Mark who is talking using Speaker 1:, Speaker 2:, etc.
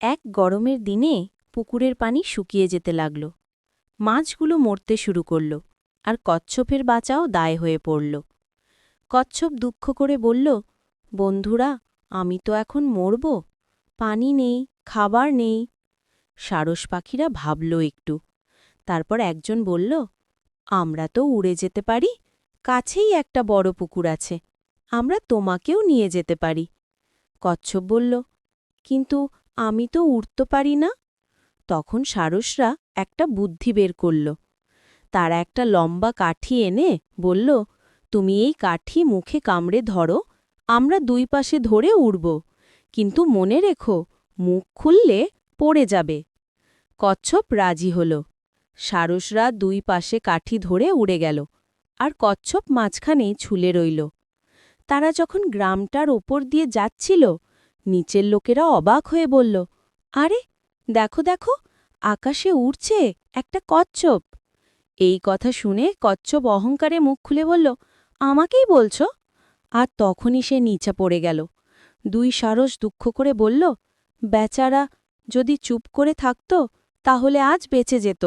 Speaker 1: এক গরমের দিনে পুকুরের পানি শুকিয়ে যেতে লাগল। মাছগুলো মরতে শুরু করল, আর কচ্ছপের বাঁচাও দায় হয়ে পড়ল। কচ্ছপ দুঃখ করে বলল, বন্ধুরা, আমি তো এখন মরব, পানি নেই, খাবার নেই। সারস পাখিরা ভাবল একটু, তারপর একজন বলল, আমরা তো উড়ে যেতে পারি, কাছেই একটা বড় পুকুর আছে, আমরা তোমাকেও নিয়ে যেতে পারি। কচ্ছপ বলল, কিন্তু আমি তো উড়তে পারি না। তখন সারসরা একটা বুদ্ধি বের করল। তারা একটা লম্বা কাঠি এনে বলল, তুমি এই কাঠি মুখে কামড়ে ধরো, আমরা দুই পাশে ধরে উড়ব, কিন্তু মনে রেখো, মুখ খুললে পড়ে যাবে। কচ্ছপ রাজি হল। সারসরা দুই পাশে কাঠি ধরে উড়ে গেল, আর কচ্ছপ মাঝখানেই ঝুলে রইল। তারা যখন গ্রামটার ওপর দিয়ে যাচ্ছিল, নিচের লোকেরা অবাক হয়ে বলল, আরে দেখো দেখো, আকাশে উড়ছে একটা কচ্ছপ। এই কথা শুনে কচ্ছপ অহংকারে মুখ খুলে বলল, আমাকেই বলছ? আর তখনই সে নিচে পড়ে গেল। দুই সারস দুঃখ করে বলল, বেচারা, যদি চুপ করে থাকত তাহলে আজ বেঁচে যেত।